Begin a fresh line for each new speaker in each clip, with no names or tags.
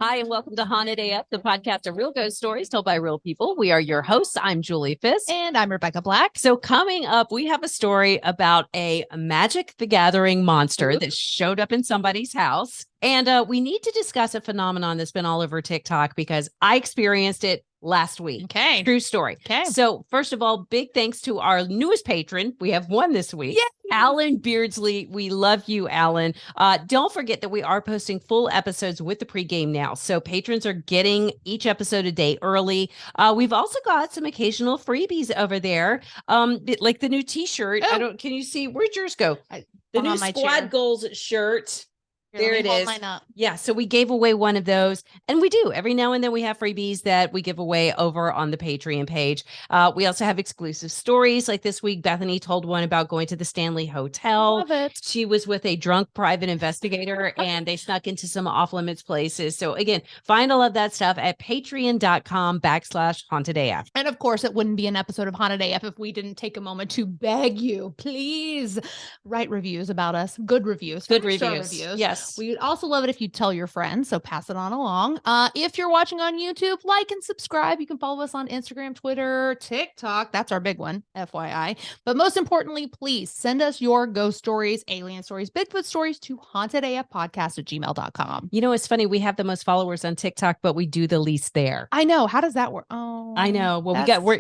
Hi, and welcome to Haunted AF, the podcast of real ghost stories told by real people. We are your hosts. I'm Julie Fisk.
And I'm Rebecca Black.
So, coming up, we have a story about a Magic the Gathering monster that showed up in somebody's house. And we need to discuss a phenomenon that's been all over TikTok because I experienced it last week.
Okay.
True story.
Okay.
So, first of all, big thanks to our newest patron. We have one this week. Yay! Alan Beardsley. We love you, Alan. Don't forget that we are posting full episodes with the pregame now. So patrons are getting each episode a day early. We've also got some occasional freebies over there. Like the new t-shirt.
Oh.
Can you see? Where'd yours go? The new Squad
chair.
Goals shirt.
Here,
there it is.
Mine up.
Yeah, so we gave away one of those, and we do every now and then we have freebies that we give away over on the Patreon page. We also have exclusive stories. Like this week, Bethany told one about going to the Stanley Hotel.
Love it.
She was with a drunk private investigator, and they snuck into some off limits places. So again, find all of that stuff at patreon.com/hauntedaf.
And of course, it wouldn't be an episode of Haunted AF if we didn't take a moment to beg you, please write reviews about us. Good reviews.
Good reviews. Yes.
We would also love it if you tell your friends, so pass it on along. If you're watching on YouTube, like and subscribe. You can follow us on Instagram, Twitter, TikTok. That's our big one, FYI. But most importantly, please send us your ghost stories, alien stories, Bigfoot stories to hauntedafpodcast@gmail.com.
You know, it's funny. We have the most followers on TikTok, but we do the least there.
I know. How does that work? Oh,
I know. Well,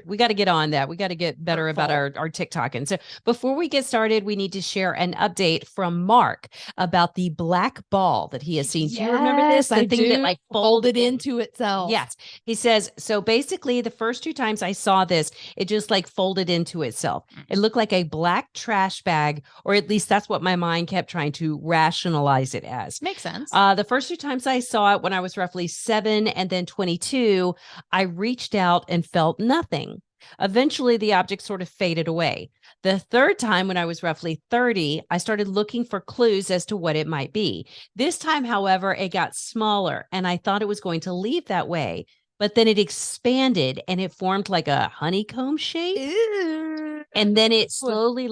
we got to get on that. We got to get better about our TikTok. And so before we get started, we need to share an update from Mark about the black ball that he has seen. Do you remember this?
The thing that like folded into itself.
Yes. He says, so basically the first two times I saw this, it just like folded into itself. It looked like a black trash bag, or at least that's what my mind kept trying to rationalize it as.
Makes sense.
The first two times I saw it when I was roughly 7 and then 22, I reached out and felt nothing. Eventually, the object sort of faded away. The third time, when I was roughly 30, I started looking for clues as to what it might be. This time, however, it got smaller, and I thought it was going to leave that way. But then it expanded, and it formed like a honeycomb shape. Ew. And then it slowly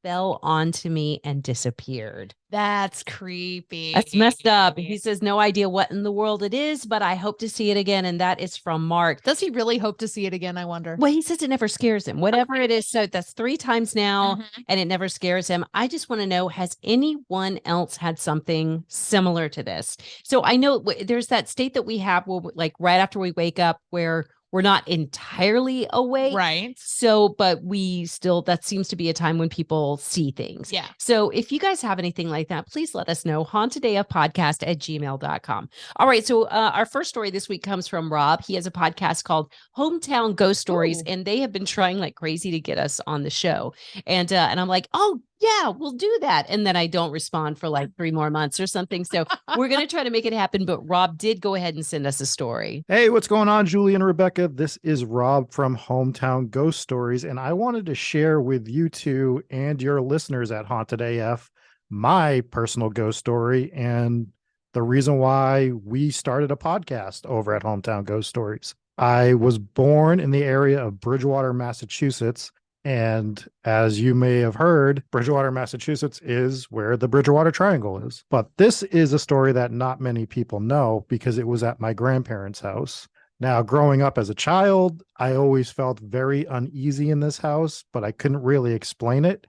fell onto me and disappeared.
That's creepy.
That's messed up. He says, no idea what in the world it is, but I hope to see it again. And that is from Mark.
Does he really hope to see it again? I wonder.
Well, he says it never scares him, whatever it is. So that's 3 times now, and it never scares him. I just want to know, has anyone else had something similar to this? So I know there's that state that we have where, like, right after we wake up where we're not entirely awake.
Right.
So, but we still, that seems to be a time when people see things.
Yeah.
So if you guys have anything like that, please let us know. hauntedafpodcast@gmail.com. All right. So our first story this week comes from Rob. He has a podcast called Hometown Ghost Stories, and they have been trying like crazy to get us on the show. And I'm like, oh, yeah, we'll do that. And then I don't respond for like 3 more months or something. So we're going to try to make it happen. But Rob did go ahead and send us a story.
Hey, what's going on, Julie and Rebecca? This is Rob from Hometown Ghost Stories. And I wanted to share with you two and your listeners at Haunted AF my personal ghost story and the reason why we started a podcast over at Hometown Ghost Stories. I was born in the area of Bridgewater, Massachusetts. And as you may have heard, Bridgewater, Massachusetts is where the Bridgewater Triangle is. But this is a story that not many people know because it was at my grandparents' house. Now, growing up as a child, I always felt very uneasy in this house, but I couldn't really explain it.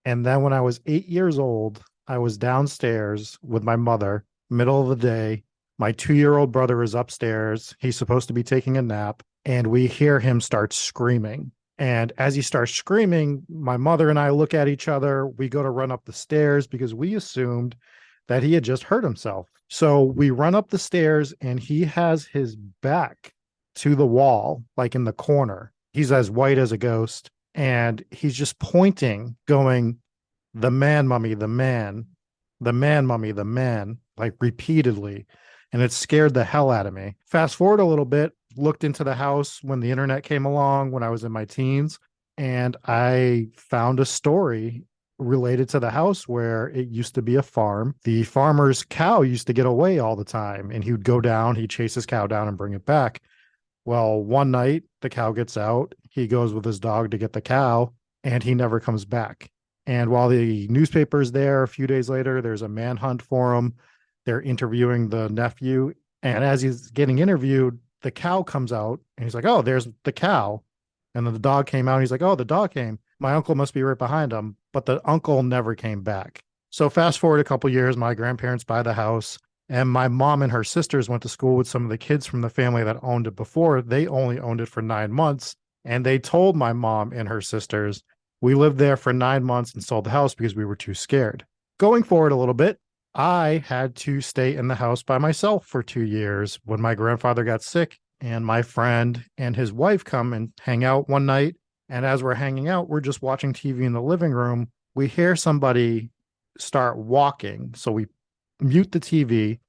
And then when I was 8 years old, I was downstairs with my mother, middle of the day. My 2-year-old brother is upstairs. He's supposed to be taking a nap, and we hear him start screaming. And as he starts screaming, my mother and I look at each other. We go to run up the stairs because we assumed that he had just hurt himself. So we run up the stairs and he has his back to the wall, like in the corner. He's as white as a ghost. And he's just pointing, going, "The man, mummy, the man, mummy, the man," like repeatedly. And it scared the hell out of me. Fast forward a little bit. Looked into the house when the internet came along when I was in my teens, and I found a story related to the house where it used to be a farm. The farmer's cow used to get away all the time, and he would go down, he'd chase his cow down and bring it back. Well, one night the cow gets out, he goes with his dog to get the cow, and he never comes back. And while the newspaper's there, a few days later, there's a manhunt for him. They're interviewing the nephew, And as he's getting interviewed, the cow comes out and he's like, oh, there's the cow. And then the dog came out and he's like, oh, the dog came. My uncle must be right behind him. But the uncle never came back. So fast forward a couple years, my grandparents buy the house. And my mom and her sisters went to school with some of the kids from the family that owned it before. They only owned it for 9 months. And they told my mom and her sisters, we lived there for 9 months and sold the house because we were too scared. Going forward a little bit, I had to stay in the house by myself for 2 years when my grandfather got sick, and my friend and his wife come and hang out one night. And as we're hanging out, we're just watching TV in the living room. We hear somebody start walking. So we mute the TV,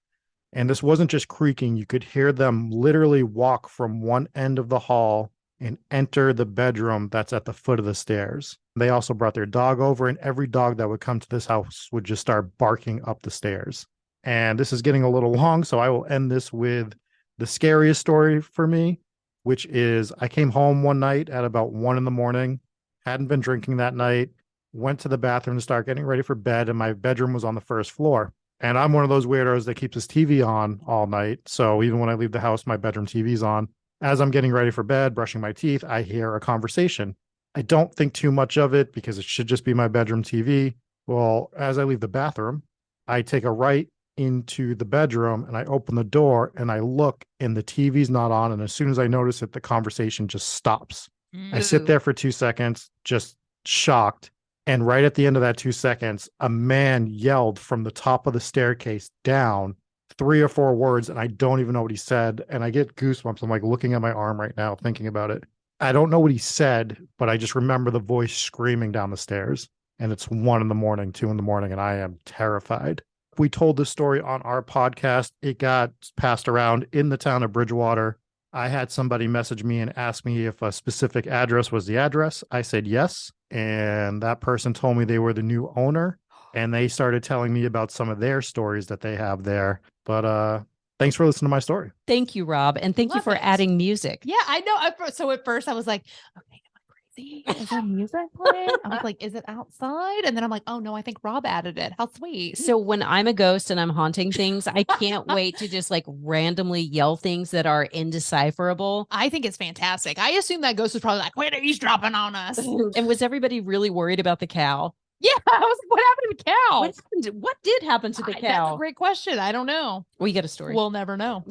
and this wasn't just creaking. You could hear them literally walk from one end of the hall and enter the bedroom that's at the foot of the stairs. They also brought their dog over, and every dog that would come to this house would just start barking up the stairs. And this is getting a little long, so I will end this with the scariest story for me, which is I came home one night at about 1 a.m, hadn't been drinking that night, went to the bathroom to start getting ready for bed, and my bedroom was on the first floor. And I'm one of those weirdos that keeps his TV on all night. So even when I leave the house, my bedroom TV's on. As I'm getting ready for bed, brushing my teeth, I hear a conversation. I don't think too much of it because it should just be my bedroom TV. Well, as I leave the bathroom, I take a right into the bedroom and I open the door and I look and the TV's not on. And as soon as I notice it, the conversation just stops. I sit there for 2 seconds, just shocked. And right at the end of that 2 seconds, a man yelled from the top of the staircase down 3 or 4 words, and I don't even know what he said. And I get goosebumps. I'm like looking at my arm right now, thinking about it. I don't know what he said, but I just remember the voice screaming down the stairs. And it's 1 a.m, 2 a.m, and I am terrified. We told this story on our podcast. It got passed around in the town of Bridgewater. I had somebody message me and ask me if a specific address was the address. I said yes. And that person told me they were the new owner. And they started telling me about some of their stories that they have there. But thanks for listening to my story.
Thank you, Rob. And thank you
Love
for
it.
adding music.
Yeah, I know. So at first I was like, okay, am I crazy? Is there music playing? I was like, is it outside? And then I'm like, oh no, I think Rob added it. How sweet.
So when I'm a ghost and I'm haunting things, I can't wait to just like randomly yell things that are indecipherable.
I think it's fantastic. I assume that ghost was probably like, wait, he's dropping on us.
And was everybody really worried about the cow?
Yeah, I was like, what happened to the cow?
What happened? What did happen to the
That's
cow?
a great question. I don't know.
We get a story.
We'll never know.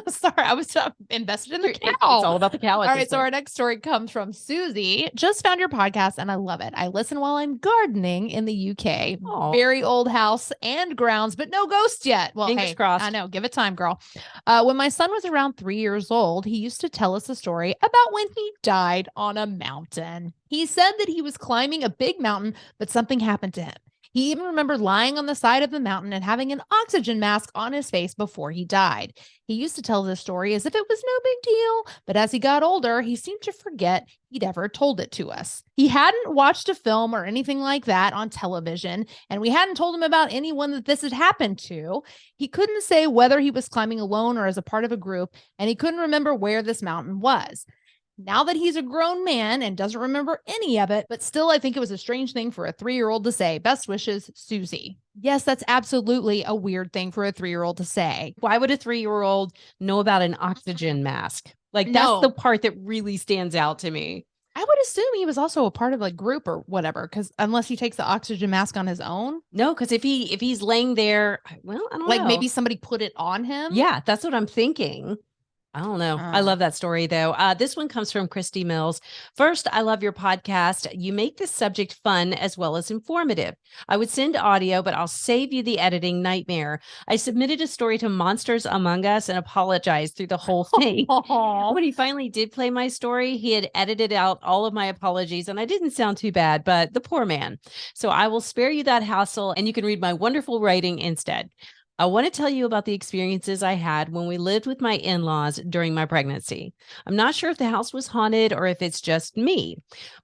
Sorry, I was invested in the cow.
It's all about the cow.
All right, so our next story comes from Susie. Just found your podcast and I love it. I listen while I'm gardening in the UK.
Aw.
Very old house and grounds, but no ghosts yet. Well,
Fingers
hey,
crossed.
I know. Give it time, girl. When my son was around 3 years old, he used to tell us a story about when he died on a mountain. He said that he was climbing a big mountain, but something happened to him. He even remembered lying on the side of the mountain and having an oxygen mask on his face before he died. He used to tell this story as if it was no big deal, but as he got older, he seemed to forget he'd ever told it to us. He hadn't watched a film or anything like that on television, and we hadn't told him about anyone that this had happened to. He couldn't say whether he was climbing alone or as a part of a group, and he couldn't remember where this mountain was. Now that he's a grown man and doesn't remember any of it, but still, I think it was a strange thing for a 3-year-old to say. Best wishes, Susie. Yes, that's absolutely a weird thing for a 3-year-old to say.
Why would a 3-year-old know about an oxygen mask? Like,
No.
that's the part that really stands out to me.
I would assume he was also a part of a group or whatever, because unless he takes the oxygen mask on his own.
No, because if he's laying there, well, I don't know.
Like maybe somebody put it on him.
Yeah, that's what I'm thinking. I don't know. I love that story, though. This one comes from Christy Mills. First, I love your podcast. You make this subject fun as well as informative. I would send audio, but I'll save you the editing nightmare. I submitted a story to Monsters Among Us and apologized through the whole thing. When he finally did play my story, he had edited out all of my apologies, and I didn't sound too bad, but the poor man. So I will spare you that hassle, and you can read my wonderful writing instead. I want to tell you about the experiences I had when we lived with my in-laws during my pregnancy. I'm not sure if the house was haunted or if it's just me.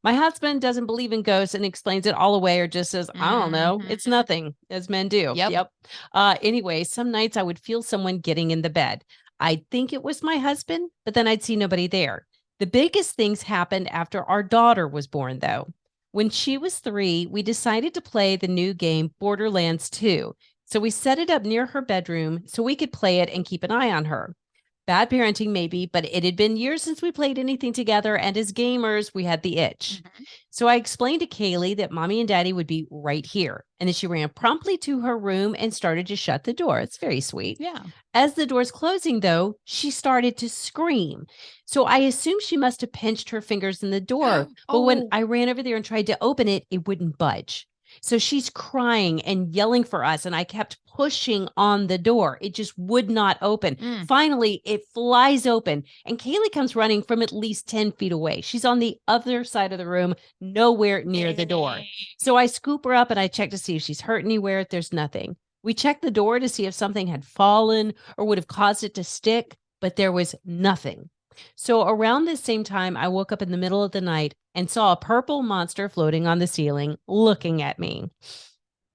My husband doesn't believe in ghosts and explains it all away or just says, I don't know, it's nothing, as men do.
Yep.
Anyway, some nights I would feel someone getting in the bed. I'd think it was my husband, but then I'd see nobody there. The biggest things happened after our daughter was born, though. When she was 3, we decided to play the new game Borderlands 2. So we set it up near her bedroom so we could play it and keep an eye on her. Bad parenting, maybe, but it had been years since we played anything together. And as gamers, we had the itch. So I explained to Kaylee that mommy and daddy would be right here. And then she ran promptly to her room and started to shut the door. It's very sweet.
Yeah.
As the door's closing, though, she started to scream. So I assumed she must have pinched her fingers in the door. But when I ran over there and tried to open it, it wouldn't budge. So she's crying and yelling for us, and I kept pushing on the door. It just would not open. Finally, it flies open, and Kaylee comes running from at least 10 feet away. She's on the other side of the room, nowhere near the door. So I scoop her up, and I check to see if she's hurt anywhere. There's nothing. We checked the door to see if something had fallen or would have caused it to stick, but there was nothing. So around this same time, I woke up in the middle of the night and saw a purple monster floating on the ceiling looking at me.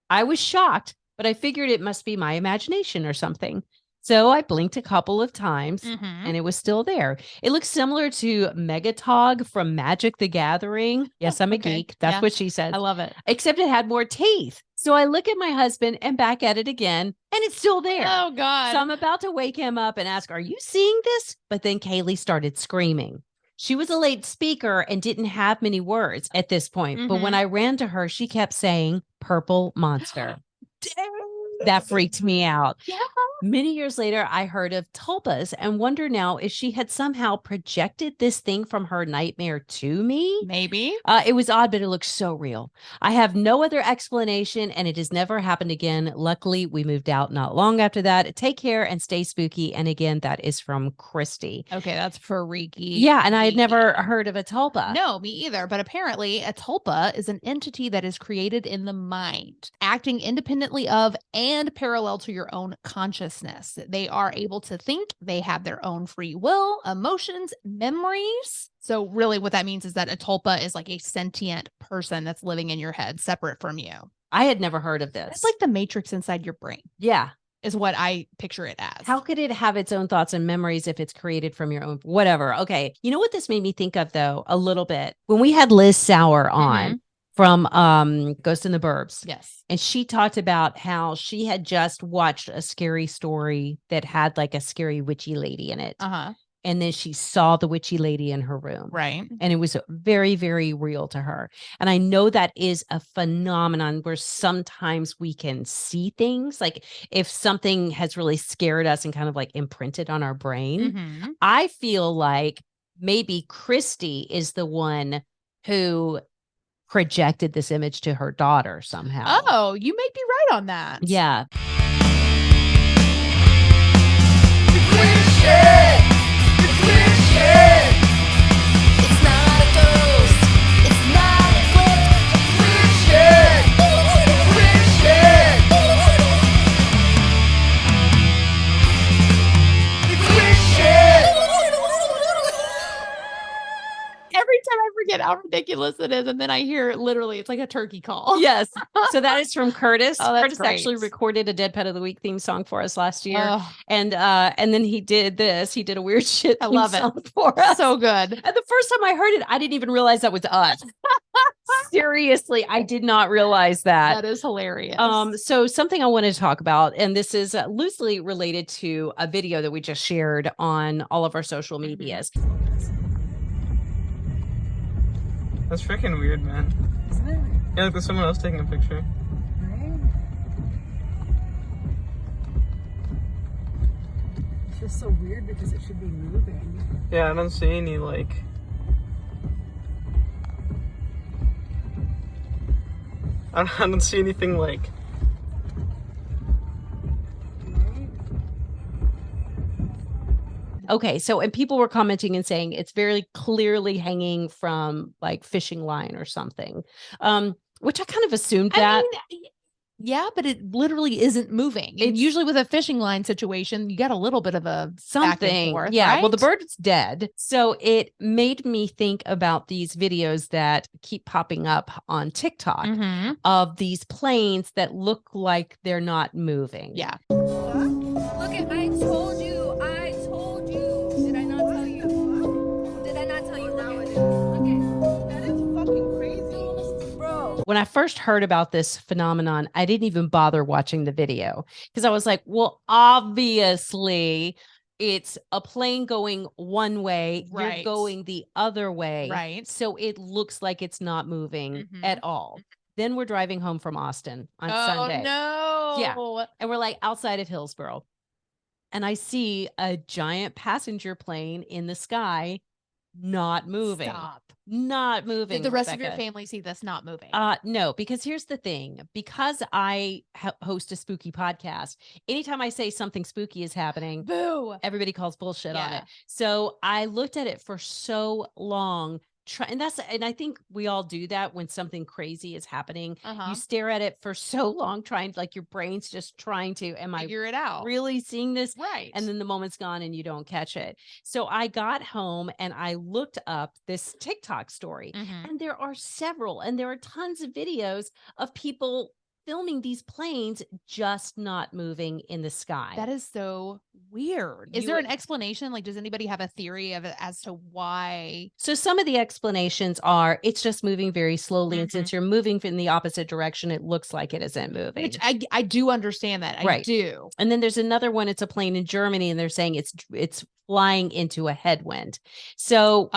I was shocked, but I figured it must be my imagination or something. So I blinked a couple of times and it was still there. It looks similar to Megatog from Magic the Gathering. Yes, I'm a geek. That's what she said.
I love it.
Except it had more teeth. So I look at my husband and back at it again, and it's still there.
Oh, God.
So I'm about to wake him up and ask, are you seeing this? But then Kaylee started screaming. She was a late speaker and didn't have many words at this point. But when I ran to her, she kept saying, purple monster. That freaked me out.
Yeah.
Many years later, I heard of tulpas and wonder now if she had somehow projected this thing from her nightmare to me.
Maybe.
It was odd, but it looked so real. I have no other explanation, and it has never happened again. Luckily, we moved out not long after that. Take care and stay spooky. And again, that is from Christy.
Okay, that's freaky.
Yeah, and I had never heard of a tulpa.
No, me either. But apparently, a tulpa is an entity that is created in the mind, acting independently of and parallel to your own consciousness. They are able to think. They have their own free will, emotions, memories. So really what that means is that a tulpa is like a sentient person that's living in your head, separate from you.
I had never heard of this.
It's like the matrix inside your brain.
Yeah.
Is what I picture it as.
How could it have its own thoughts and memories if it's created from your own, whatever? Okay. You know what this made me think of, though, a little bit? When we had Liz Sauer on from Ghost in the Burbs.
Yes.
And she talked about how she had just watched a scary story that had like a scary witchy lady in it. And then she saw the witchy lady in her room.
Right.
And it was very, very real to her. And I know that is a phenomenon where sometimes we can see things. Like if something has really scared us and kind of like imprinted on our brain. I feel like maybe Christy is the one who projected this image to her daughter somehow.
Oh, you may be right on that.
Yeah.
It's not a ghost. It's not a
Every time I forget how ridiculous it is, and then I hear it literally, it's like a turkey call.
Yes. So that is from Curtis.
Oh, that's
Curtis
great.
actually recorded a Dead Pet of the Week theme song for us last year. And then he did this. He did a weird shit
I
theme
love it.
song for us.
So good.
And the first time I heard it, I didn't even realize that was us. Seriously, I did not realize that.
That is hilarious.
So something I wanted to talk about, and this is loosely related to a video that we just shared on all of our social medias.
That's freaking weird, man.
Isn't it?
Yeah, like there's someone else taking a picture.
Right? It's just so weird because it should be moving.
Yeah, I don't see any, like... I don't see anything, like...
Okay, so and people were commenting and saying it's very clearly hanging from like fishing line or something, which I kind of assumed that.
I mean, yeah, but it literally isn't moving. And usually with a fishing line situation, you got a little bit of a back and
Something.
forth,
Yeah.
right?
Well, the bird's dead. So it made me think about these videos that keep popping up on TikTok of these planes that look like they're not moving.
Yeah.
Look at, I told you. I told you. Did I not tell you? Did I not tell you? Look at, that is fucking crazy. Bro.
When I first heard about this phenomenon, I didn't even bother watching the video because I was like, well, obviously it's a plane going one way, you're
Right.
going the other way.
Right.
So it looks like it's not moving at all. Then we're driving home from Austin on Sunday.
Oh, no.
Yeah. And we're like outside of Hillsboro. And I see a giant passenger plane in the sky not moving.
Stop.
Not moving.
Did the rest of
Rebecca.
your family see this not moving?
No, because here's the thing. Because I host a spooky podcast, anytime I say something spooky is happening,
Boo.
everybody calls bullshit on
Yeah.
it. So I looked at it for so long. And I think we all do that when something crazy is happening. You stare at it for so long, trying, like your brain's just trying to, am I
Figure it out.
really seeing this?
Right.
And then the moment's gone and you don't catch it. So I got home and I looked up this TikTok story, and there are several, and there are tons of videos of people filming these planes just not moving in the sky.
That is so weird. Is there an explanation? Like, does anybody have a theory of it as to why?
So some of the explanations are it's just moving very slowly. And since you're moving in the opposite direction, it looks like it isn't moving.
Which I do understand that. I do.
And then there's another one. It's a plane in Germany, and they're saying it's flying into a headwind. So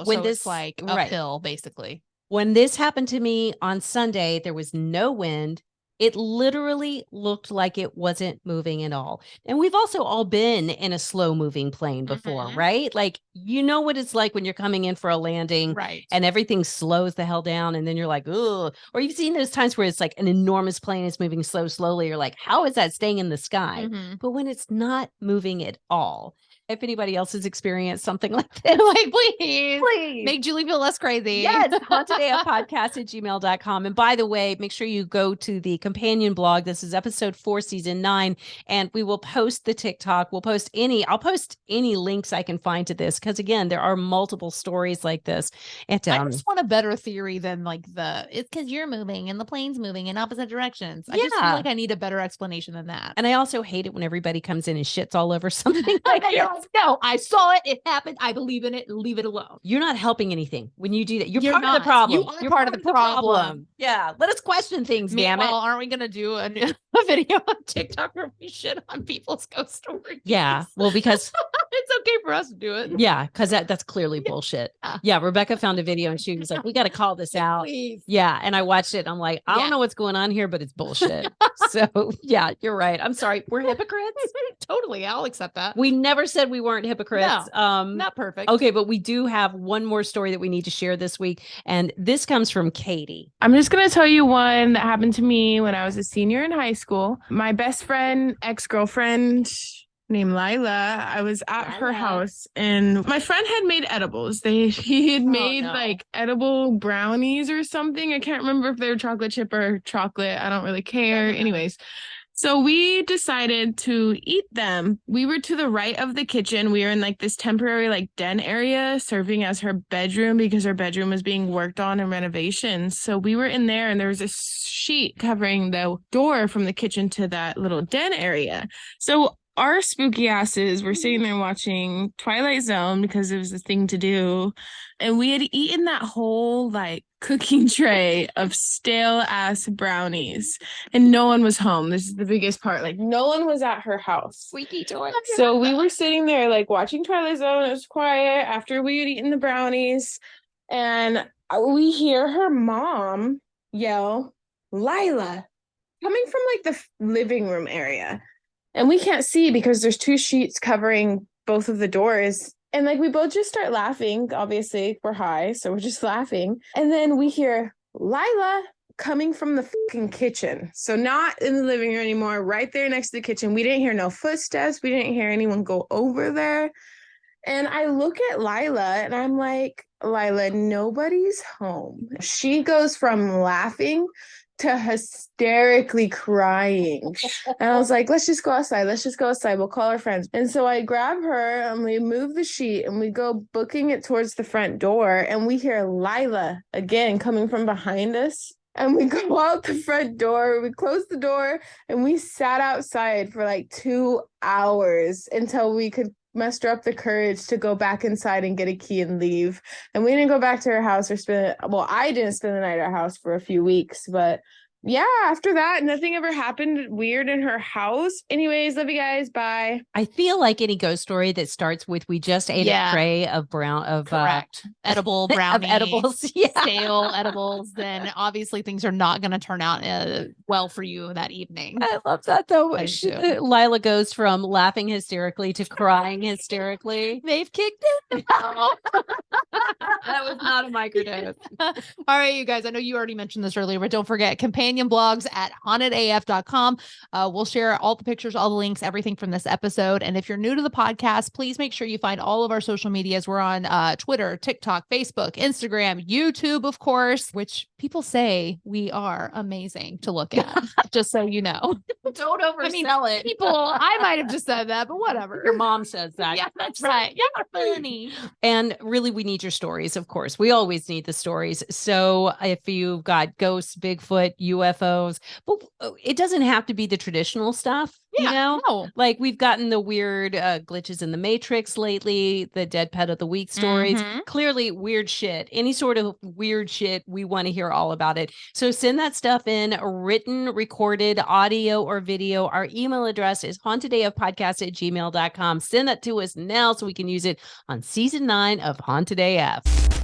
when this it's like uphill, basically.
When this happened to me on Sunday, there was no wind. It literally looked like it wasn't moving at all. And we've also all been in a slow moving plane before, right? Like, you know what it's like when you're coming in for a landing,
right?
And everything slows the hell down. And then you're like, ugh. Or you've seen those times where it's like an enormous plane is moving slowly. You're like, how is that staying in the sky? But when it's not moving at all, if anybody else has experienced something like this,
like, please make Julie feel less crazy.
Yes, hauntedafpodcast@gmail.com. And by the way, make sure you go to the companion blog. This is episode 4, season 9. And we will post the TikTok. I'll post any links I can find to this. Because again, there are multiple stories like this. And,
I just want a better theory than like it's because you're moving and the plane's moving in opposite directions. I just feel like I need a better explanation than that.
And I also hate it when everybody comes in and shits all over something like that.
No, I saw it. It happened. I believe in it. Leave it alone.
You're not helping anything when you do that. You're part
not.
of the problem.
You're part of the problem.
Yeah. Let us question things, damn it.
Aren't we going to do a video on TikTok where we shit on people's ghost stories?
Yeah. Well, because
it's okay for us to do it.
Yeah. Because that's clearly bullshit. Yeah. Rebecca found a video and she was like, we got to call this out.
Please.
Yeah. And I watched it. And I'm like, I don't know what's going on here, but it's bullshit. So yeah, you're right. I'm sorry. We're hypocrites.
Totally. I'll accept that.
We never said we weren't hypocrites.
Not perfect.
Okay, but we do have one more story that we need to share this week. And this comes from Katie.
I'm just going to tell you one that happened to me when I was a senior in high school. My best friend, ex-girlfriend named Lila, I was at her house and my friend had made edibles. He had made like edible brownies or something. I can't remember if they were chocolate chip or chocolate. I don't really care. Anyways. So we decided to eat them. We were to the right of the kitchen. We were in like this temporary like den area serving as her bedroom because her bedroom was being worked on in renovations. So we were in there and there was a sheet covering the door from the kitchen to that little den area. So our spooky asses were sitting there watching Twilight Zone because it was the thing to do. And we had eaten that whole like cooking tray of stale ass brownies and no one was home. This is the biggest part. Like no one was at her house.
Squeaky toy.
So we were sitting there like watching Twilight Zone. It was quiet after we had eaten the brownies. And we hear her mom yell, Lila, coming from like the living room area. And we can't see because there's 2 sheets covering both of the doors. And like we both just start laughing. Obviously, we're high, so we're just laughing. And then we hear Lila coming from the fucking kitchen. So not in the living room anymore, right there next to the kitchen. We didn't hear no footsteps. We didn't hear anyone go over there. And I look at Lila and I'm like, Lila, nobody's home. She goes from laughing to hysterically crying. And I was like, let's just go outside. We'll call our friends. And so I grab her and we move the sheet and we go booking it towards the front door. And we hear Lila again coming from behind us. And we go out the front door, we close the door, and we sat outside for like 2 hours until we could muster up the courage to go back inside and get a key and leave. And we didn't go back to her house or I didn't spend the night at her house for a few weeks, but yeah, after that, nothing ever happened weird in her house. Anyways, love you guys. Bye.
I feel like any ghost story that starts with "we just ate
Yeah.
a tray of
Correct. Edible brownie.
of edibles," yeah,
Stale edibles, then obviously things are not going to turn out well for you that evening.
I love that though.
I do.
Lila goes from laughing hysterically to crying hysterically.
They've kicked in.
That was not a microdose.
All right, you guys, I know you already mentioned this earlier, but don't forget companion blogs at hauntedaf.com. We'll share all the pictures, all the links, everything from this episode. And if you're new to the podcast, please make sure you find all of our social medias. We're on Twitter, TikTok, Facebook, Instagram, YouTube, of course, which people say we are amazing to look at, just so you know.
Don't oversell it.
People, I might have just said that, but whatever.
Your mom says that.
Yeah, that's right. You're funny.
And really, we need your stories, of course. We always need the stories. So if you've got ghosts, Bigfoot, UFOs, but it doesn't have to be the traditional stuff.
Yeah,
you know,
no.
like we've gotten the weird glitches in the Matrix lately, the dead pet of the week stories, clearly weird shit, any sort of weird shit. We want to hear all about it. So send that stuff in, written, recorded, audio, or video. Our email address is hauntedafpodcast@gmail.com. Send that to us now so we can use it on season 9 of Haunted AF.